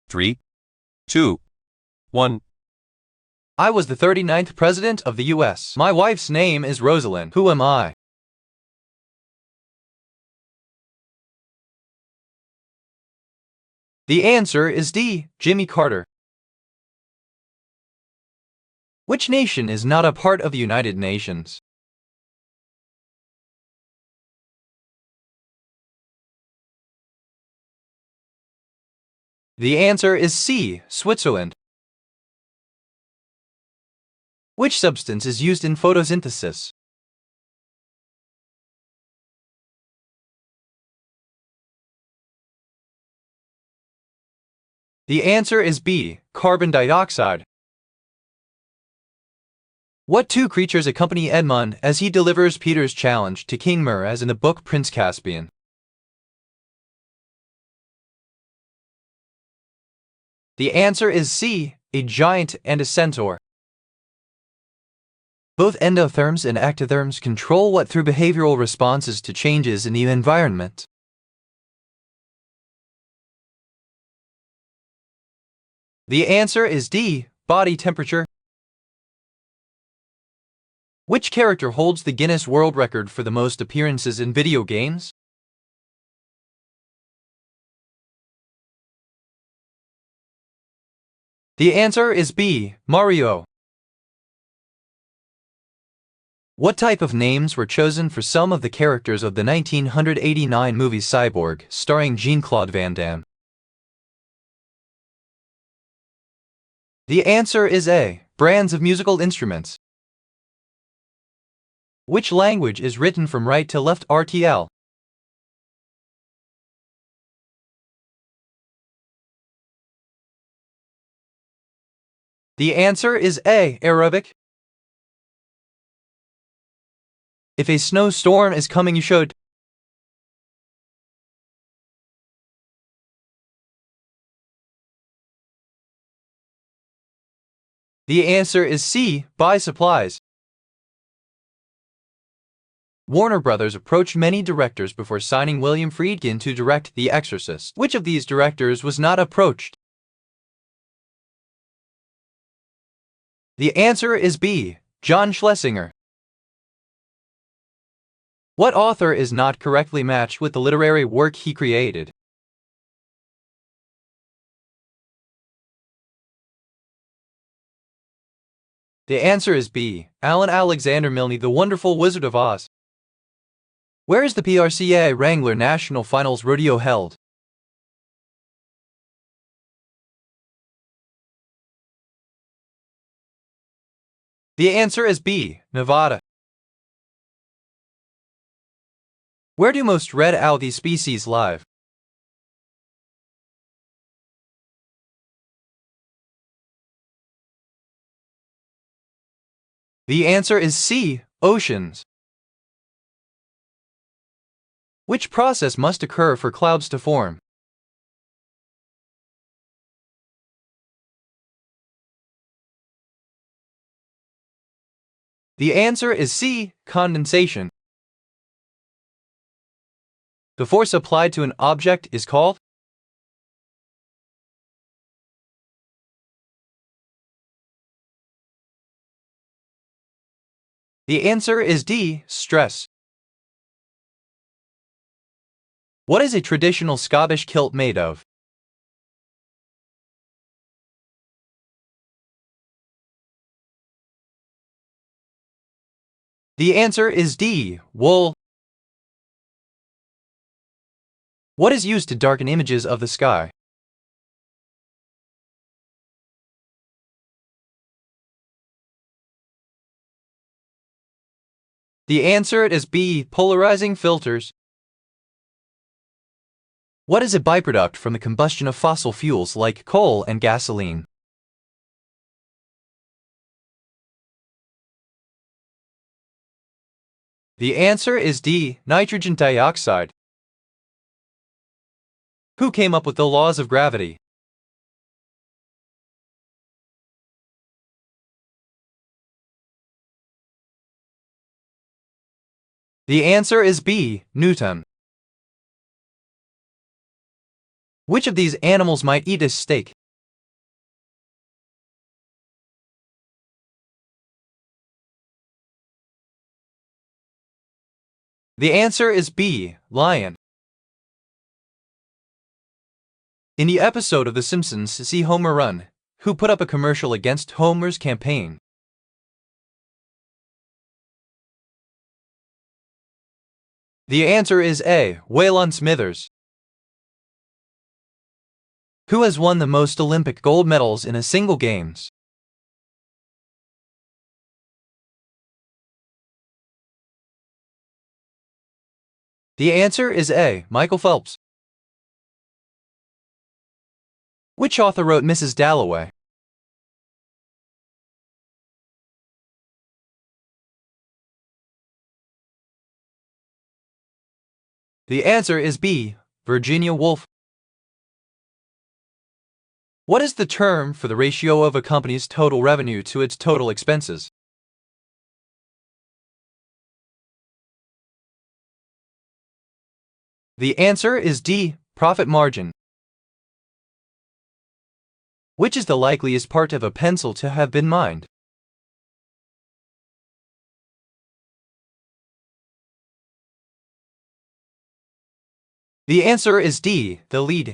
3, 2, 1. I was the 39th President of the U.S. My wife's name is Rosalind. Who am I? The answer is D. Jimmy Carter. Which nation is not a part of the United Nations? The answer is C. Switzerland. Which substance is used in photosynthesis? The answer is B. Carbon dioxide. What two creatures accompany Edmund as he delivers Peter's challenge to King Mur as in the book Prince Caspian? The answer is C. A giant and a centaur. Both endotherms and ectotherms control what through behavioral responses to changes in the environment? The answer is D. Body temperature. Which character holds the Guinness World Record for the most appearances in video games? The answer is B. Mario. What type of names were chosen for some of the characters of the 1989 movie Cyborg, starring Jean-Claude Van Damme? The answer is A. Brands of musical instruments. Which language is written from right to left RTL? The answer is A. Arabic. If a snowstorm is coming, you should. The answer is C. Buy supplies. Warner Brothers approached many directors before signing William Friedkin to direct The Exorcist. Which of these directors was not approached? The answer is B. John Schlesinger. What author is not correctly matched with the literary work he created? The answer is B. Alan Alexander Milne, The Wonderful Wizard of Oz. Where is the PRCA Wrangler National Finals Rodeo held? The answer is B. Nevada. Where do most red algae species live? The answer is C. Oceans. Which process must occur for clouds to form? The answer is C. Condensation. The force applied to an object is called? The answer is D. Stress. What is a traditional Scottish kilt made of? The answer is D. Wool. What is used to darken images of the sky? The answer is B. Polarizing filters. What is a byproduct from the combustion of fossil fuels like coal and gasoline? The answer is D. Nitrogen dioxide. Who came up with the laws of gravity? The answer is B. Newton. Which of these animals might eat a steak? The answer is B, lion. In the episode of The Simpsons See Homer Run, who put up a commercial against Homer's campaign? The answer is A, Waylon Smithers. Who has won the most Olympic gold medals in a single games? The answer is A, Michael Phelps. Which author wrote Mrs. Dalloway? The answer is B, Virginia Woolf. What is the term for the ratio of a company's total revenue to its total expenses? The answer is D, profit margin. Which is the likeliest part of a pencil to have been mined? The answer is D, the lead.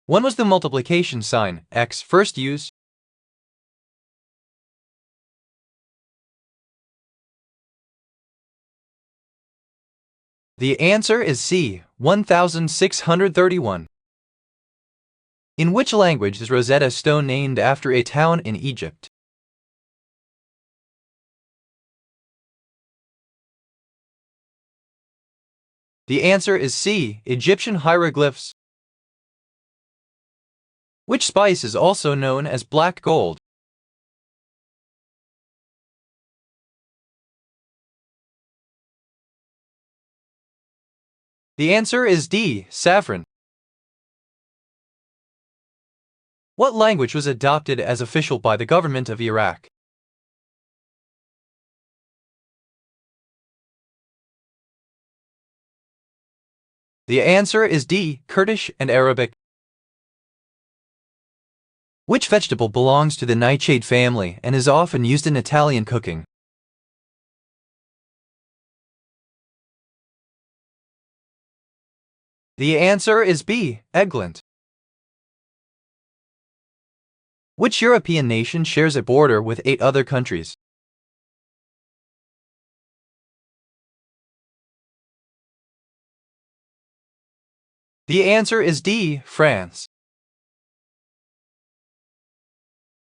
When was the multiplication sign, x, first used? The answer is C, 1631. In which language is Rosetta Stone named after a town in Egypt? The answer is C, Egyptian hieroglyphs. Which spice is also known as black gold? The answer is D, saffron. What language was adopted as official by the government of Iraq? The answer is D, Kurdish and Arabic. Which vegetable belongs to the nightshade family and is often used in Italian cooking? The answer is B, eggplant. Which European nation shares a border with 8 other countries? The answer is D, France.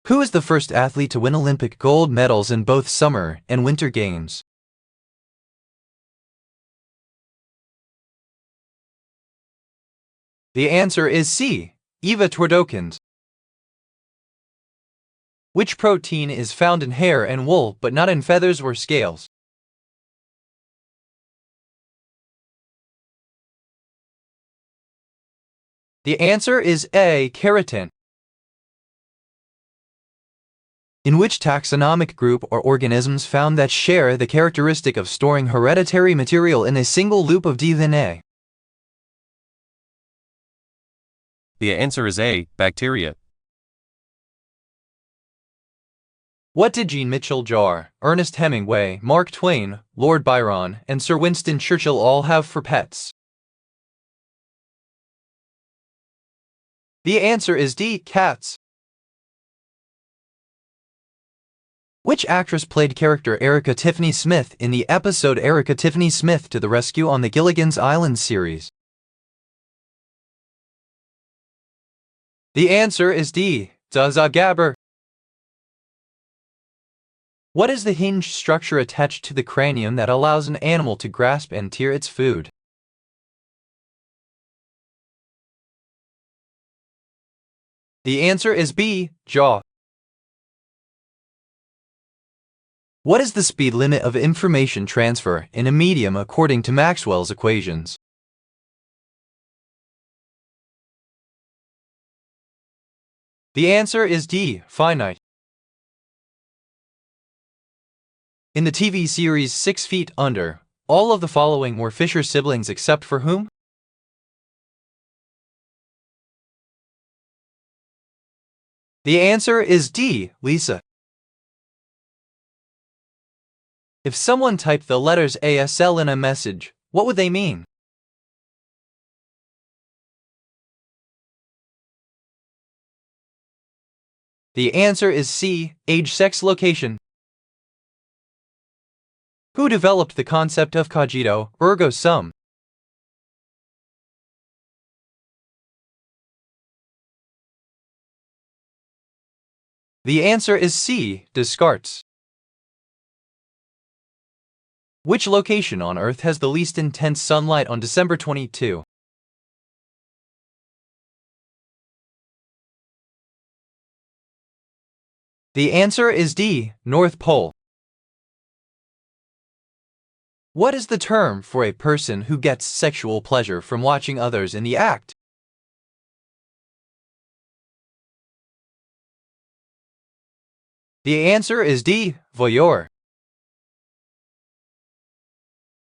Who is the first athlete to win Olympic gold medals in both Summer and Winter Games? The answer is C, Eva Twerdokind. Which protein is found in hair and wool but not in feathers or scales? The answer is A, keratin. In which taxonomic group are organisms found that share the characteristic of storing hereditary material in a single loop of DNA? The answer is A, bacteria. What did Jean Mitchell Jar, Ernest Hemingway, Mark Twain, Lord Byron, and Sir Winston Churchill all have for pets? The answer is D, cats. Which actress played character Erica Tiffany Smith in the episode Erica Tiffany Smith to the Rescue on the Gilligan's Island series? The answer is D, Zaza Gabber. What is the hinge structure attached to the cranium that allows an animal to grasp and tear its food? The answer is B, jaw. What is the speed limit of information transfer in a medium according to Maxwell's equations? The answer is D, finite. In the TV series 6 Feet Under, all of the following were Fisher siblings except for whom? The answer is D, Lisa. If someone typed the letters ASL in a message, what would they mean? The answer is C, age, sex, location. Who developed the concept of cogito, ergo sum? The answer is C, Descartes. Which location on Earth has the least intense sunlight on December 22? The answer is D, North Pole. What is the term for a person who gets sexual pleasure from watching others in the act? The answer is D, voyeur.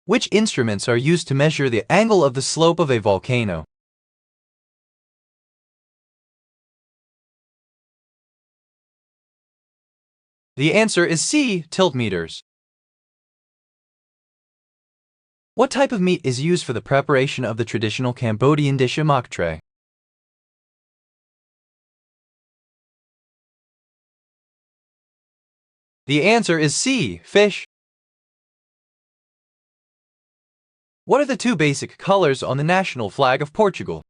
Which instruments are used to measure the angle of the slope of a volcano? The answer is C, tiltmeters. What type of meat is used for the preparation of the traditional Cambodian dish amak tray? The answer is C, fish. What are the two basic colors on the national flag of Portugal?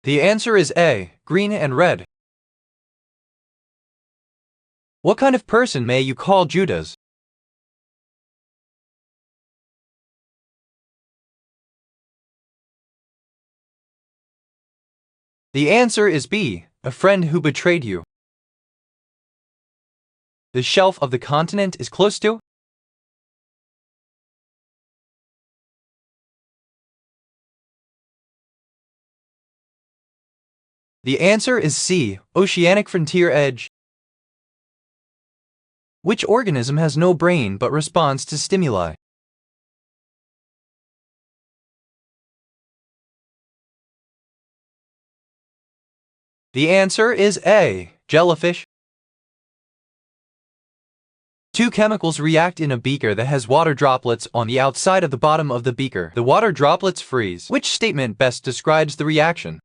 The answer is A, green and red. What kind of person may you call Judas? The answer is B, a friend who betrayed you. The shelf of the continent is close to? The answer is C, oceanic frontier edge. Which organism has no brain but responds to stimuli? The answer is A, jellyfish. Two chemicals react in a beaker that has water droplets on the outside of the bottom of the beaker. The water droplets freeze. Which statement best describes the reaction?